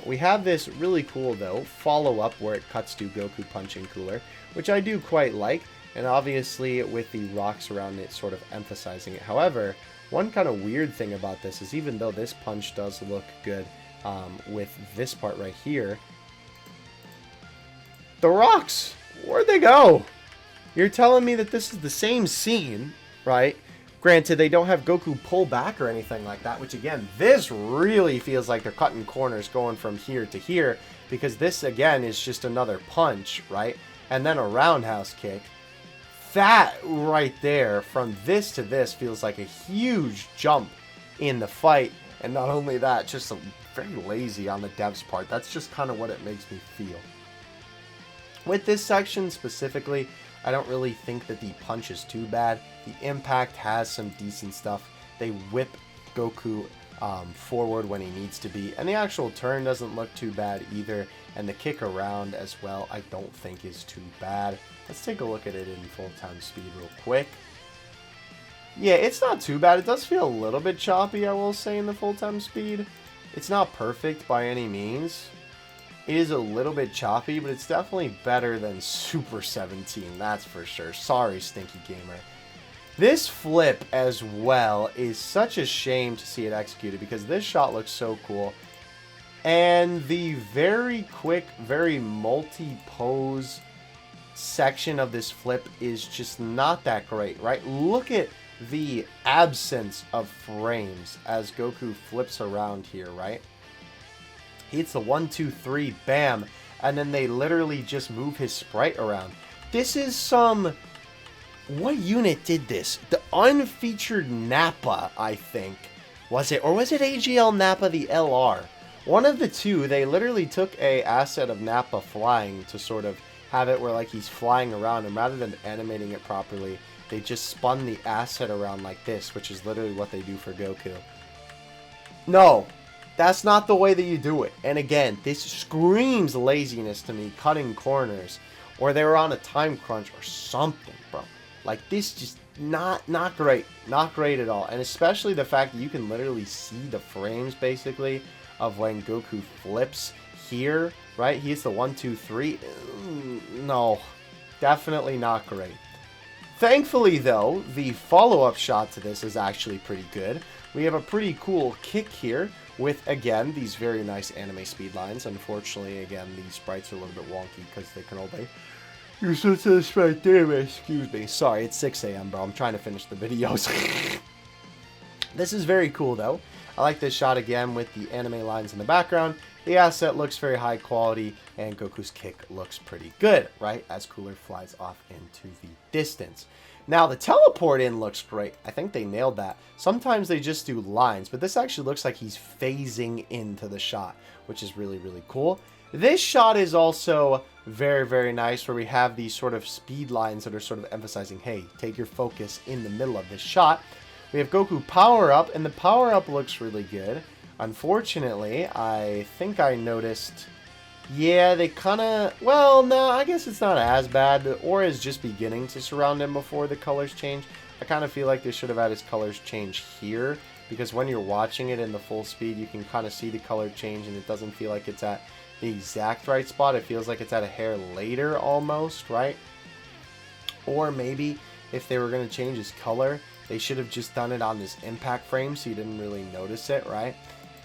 We have this really cool, though, follow-up where it cuts to Goku punching Cooler, which I do quite like, and obviously with the rocks around it sort of emphasizing it. However, one kind of weird thing about this is even though this punch does look good with this part right here, the rocks, where'd they go? You're telling me that this is the same scene, right? Granted, they don't have Goku pull back or anything like that, which again, this really feels like they're cutting corners going from here to here, because this again is just another punch, right? And then a roundhouse kick. That right there, from this to this, feels like a huge jump in the fight. And not only that, just very lazy on the devs' part. That's just kind of what it makes me feel. With this section specifically, I don't really think that the punch is too bad. The impact has some decent stuff. They whip Goku forward when he needs to be. And the actual turn doesn't look too bad either. And the kick around as well, I don't think is too bad. Let's take a look at it in full-time speed real quick. Yeah, it's not too bad. It does feel a little bit choppy, I will say, in the full-time speed. It's not perfect by any means. It is a little bit choppy, but it's definitely better than Super 17, that's for sure. Sorry, Stinky Gamer. This flip as well is such a shame to see it executed because this shot looks so cool. And the very quick, very multi-pose section of this flip is just not that great, right? Look at the absence of frames as Goku flips around here, right? He hits the 1, 2, 3, bam, and then they literally just move his sprite around. This is some... What unit did this? The unfeatured Nappa, I think. Was it? Or was it AGL Nappa the LR? One of the two. They literally took a asset of Nappa flying to sort of have it where like he's flying around, and rather than animating it properly, they just spun the asset around like this, which is literally what they do for Goku. No. That's not the way that you do it. And again, this screams laziness to me, cutting corners. Or they were on a time crunch or something, bro. Like, this just not great. Not great at all. And especially the fact that you can literally see the frames, basically, of when Goku flips here, right? He hits the 1, 2, 3. No. Definitely not great. Thankfully, though, the follow-up shot to this is actually pretty good. We have a pretty cool kick here with, again, these very nice anime speed lines. Unfortunately, again, these sprites are a little bit wonky because they can obey. You're such a sprite, damn it. Excuse me. Sorry, it's 6 a.m., bro. I'm trying to finish the videos. This is very cool, though. I like this shot again with the anime lines in the background. The asset looks very high quality, and Goku's kick looks pretty good, right? As Cooler flies off into the distance. Now, the teleport in looks great. I think they nailed that. Sometimes they just do lines, but this actually looks like he's phasing into the shot, which is really, really cool. This shot is also very, very nice, where we have these sort of speed lines that are sort of emphasizing, hey, take your focus in the middle of this shot. We have Goku power up, and the power up looks really good. Unfortunately, I think I noticed... Yeah, they kind of... Well, no, I guess it's not as bad. The aura is just beginning to surround him before the colors change. I kind of feel like they should have had his colors change here, because when you're watching it in the full speed, you can kind of see the color change, and it doesn't feel like it's at the exact right spot. It feels like it's at a hair later almost, right? Or maybe if they were going to change his color, they should have just done it on this impact frame so you didn't really notice it, right?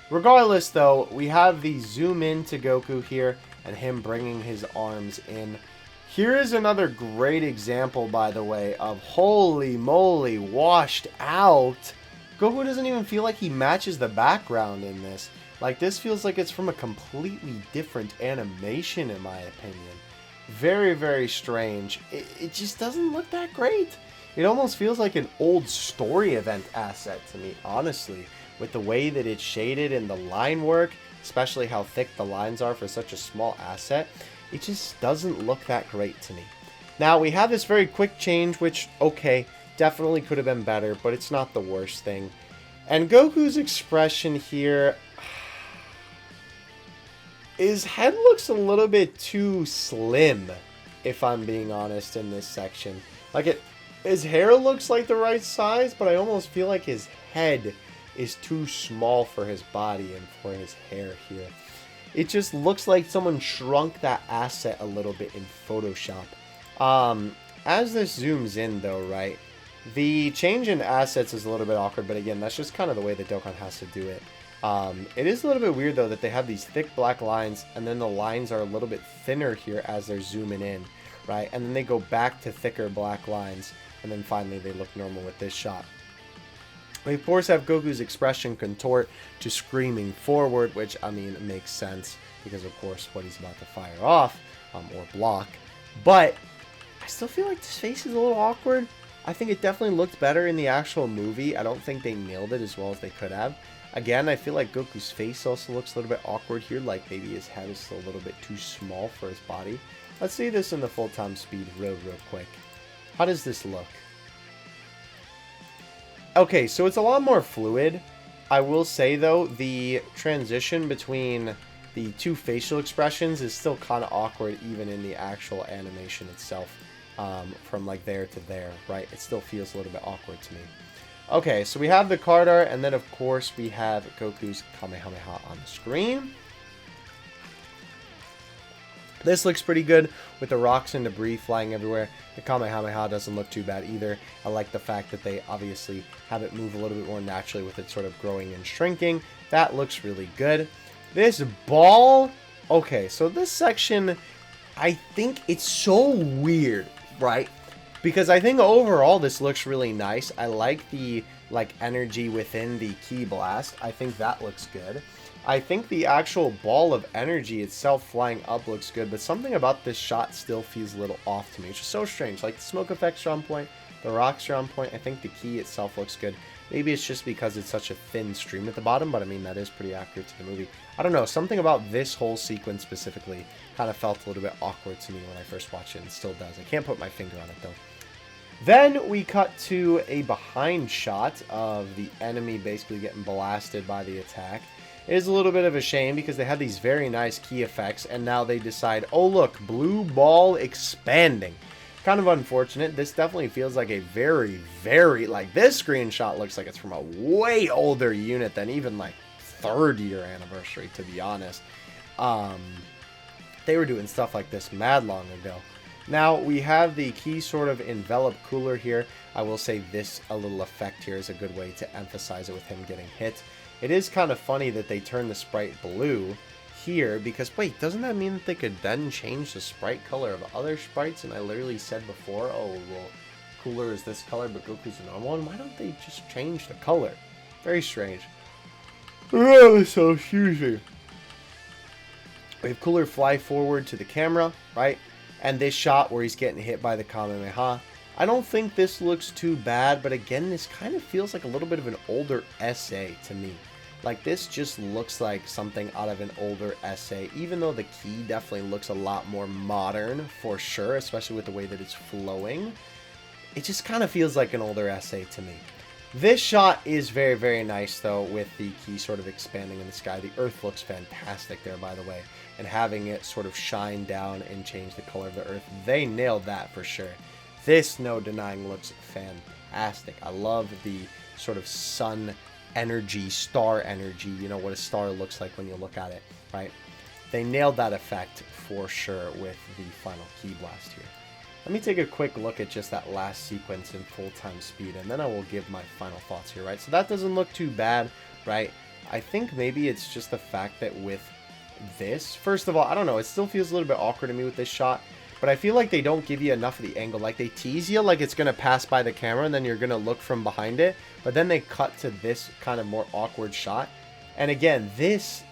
Regardless, though, we have the zoom in to Goku here and him bringing his arms in. Here is another great example, by the way, of holy moly, washed out. Goku doesn't even feel like he matches the background in this. Like, this feels like it's from a completely different animation, in my opinion. Very, very strange. It just doesn't look that great. It almost feels like an old story event asset to me, honestly. With the way that it's shaded and the line work, especially how thick the lines are for such a small asset, it just doesn't look that great to me. Now, we have this very quick change, which, okay, definitely could have been better, but it's not the worst thing. And Goku's expression here... His head looks a little bit too slim, if I'm being honest, in this section. Like, his hair looks like the right size, but I almost feel like his head is too small for his body and for his hair here. It just looks like someone shrunk that asset a little bit in Photoshop. As this zooms in, though, right, the change in assets is a little bit awkward, but again, that's just kind of the way that Dokkan has to do it. It is a little bit weird, though, that they have these thick black lines, and then the lines are a little bit thinner here as they're zooming in, right? And then they go back to thicker black lines, and then finally they look normal with this shot. We, of course, have Goku's expression contort to screaming forward, which, I mean, makes sense, because, of course, what he's about to fire off, or block. But I still feel like this face is a little awkward. I think it definitely looked better in the actual movie. I don't think they nailed it as well as they could have. Again, I feel like Goku's face also looks a little bit awkward here, like maybe his head is still a little bit too small for his body. Let's see this in the full-time speed real quick. How does this look? Okay, so it's a lot more fluid. I will say, though, the transition between the two facial expressions is still kind of awkward even in the actual animation itself. From like there to there, right? It still feels a little bit awkward to me. Okay, so we have the card art, and then of course we have Goku's Kamehameha on the screen. This looks pretty good with the rocks and debris flying everywhere. The Kamehameha doesn't look too bad either. I like the fact that they obviously have it move a little bit more naturally with it sort of growing and shrinking. That looks really good. This ball, okay, so this section, I think it's so weird, right? Because I think overall this looks really nice. I like the energy within the Ki Blast. I think that looks good. I think the actual ball of energy itself flying up looks good, but something about this shot still feels a little off to me, which is so strange. Like the smoke effects are on point, the rocks are on point. I think the key itself looks good. Maybe it's just because it's such a thin stream at the bottom, but I mean, that is pretty accurate to the movie. I don't know, something about this whole sequence specifically kind of felt a little bit awkward to me when I first watched it, and still does. I can't put my finger on it though. Then we cut to a behind shot of the enemy basically getting blasted by the attack. It is a little bit of a shame because they had these very nice key effects, and now they decide, oh look, blue ball expanding. Kind of unfortunate. This definitely feels like a very, like this screenshot looks like it's from a way older unit than even like 3rd year anniversary, to be honest. They were doing stuff like this mad long ago. Now we have the key sort of envelop cooler here. I will say this a little effect here is a good way to emphasize it with him getting hit. It is kind of funny that they turned the sprite blue here because, wait, doesn't that mean that they could then change the sprite color of other sprites? And I literally said before, oh, well, cooler is this color, but Goku's a normal one. Why don't they just change the color? Very strange. Oh, so excuse me. We have cooler fly forward to the camera, right? And this shot where he's getting hit by the Kamehameha. I don't think this looks too bad, but again, this kind of feels like a little bit of an older essay to me. Like, this just looks like something out of an older essay, even though the key definitely looks a lot more modern, for sure, especially with the way that it's flowing. It just kind of feels like an older essay to me. This shot is very nice, though, with the key sort of expanding in the sky. The earth looks fantastic there, by the way, and having it sort of shine down and change the color of the earth. They nailed that for sure. This, no denying, looks fantastic. I love the sort of sun energy, star energy, you know, what a star looks like when you look at it, right? They nailed that effect for sure with the final key blast here. Let me take a quick look at just that last sequence in full-time speed, and then I will give my final thoughts here, right? So that doesn't look too bad, right? I think maybe it's just the fact that with this, first of all, I don't know, it still feels a little bit awkward to me with this shot, but I feel like they don't give you enough of the angle. Like, they tease you like it's going to pass by the camera, and then you're going to look from behind it, but then they cut to this kind of more awkward shot. And again, this,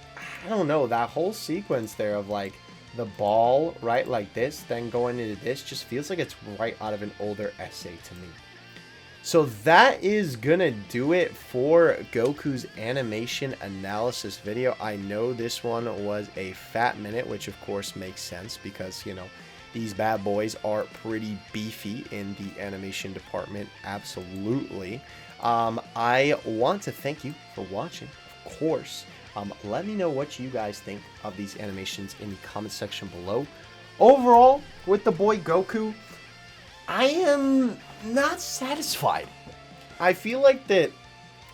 I don't know, that whole sequence there of like the ball, right, like this, then going into this, just feels like it's right out of an older essay to me. So that is gonna do it for Goku's animation analysis video. I know this one was a fat minute, which of course makes sense because, you know, these bad boys are pretty beefy in the animation department, absolutely. I want to thank you for watching, of course. Let me know what you guys think of these animations in the comment section below. Overall, with the boy Goku, I am not satisfied. I feel like that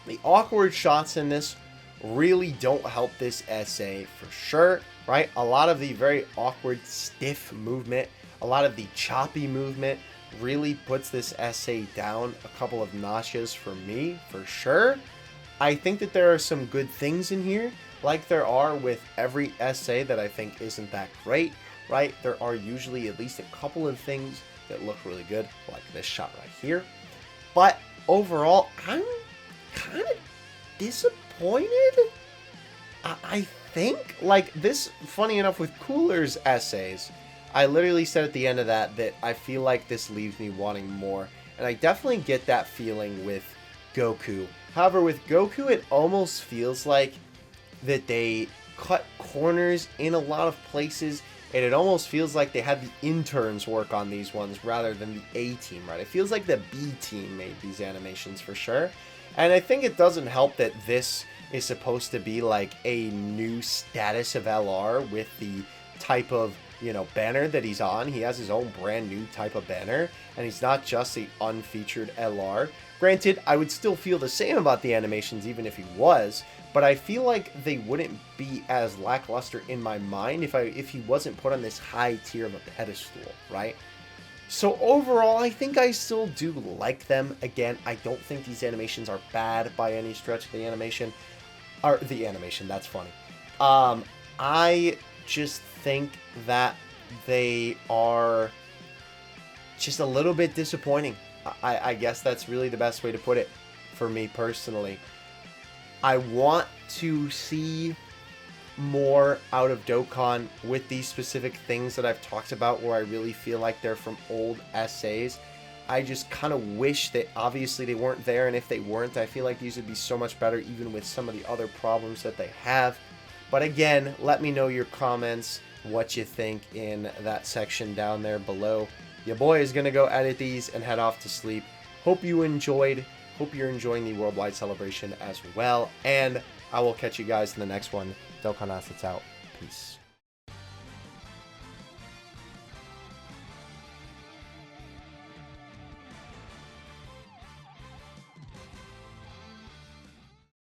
the awkward shots in this really don't help this essay for sure, right? A lot of the very awkward, stiff movement, a lot of the choppy movement really puts this essay down a couple of notches for me, for sure. I think that there are some good things in here, like there are with every essay that I think isn't that great, right? There are usually at least a couple of things that look really good, like this shot right here. But overall, I'm kind of disappointed. I think, like this, funny enough, with Cooler's essays, I literally said at the end of that I feel like this leaves me wanting more. And I definitely get that feeling with Goku. However, with Goku, it almost feels like that they cut corners in a lot of places, and it almost feels like they had the interns work on these ones rather than the A-team, right? It feels like the B-team made these animations for sure. And I think it doesn't help that this is supposed to be like a new status of LR with the type of, you know, banner that he's on. He has his own brand new type of banner, and he's not just the unfeatured LR. Granted, I would still feel the same about the animations even if he was, but I feel like they wouldn't be as lackluster in my mind if he wasn't put on this high tier of a pedestal, right? So overall, I think I still do like them. Again, I don't think these animations are bad by any stretch of the animation. Or the animation, that's funny. I just think that they are just a little bit disappointing. I guess that's really the best way to put it for me personally. I want to see more out of Dokkan with these specific things that I've talked about where I really feel like they're from old essays. I just kind of wish that obviously they weren't there, and if they weren't, I feel like these would be so much better even with some of the other problems that they have. But again, let me know your comments, what you think in that section down there below. Your boy is going to go edit these and head off to sleep. Hope you enjoyed. Hope you're enjoying the worldwide celebration as well. And I will catch you guys in the next one. Dokkan Assets out. Peace.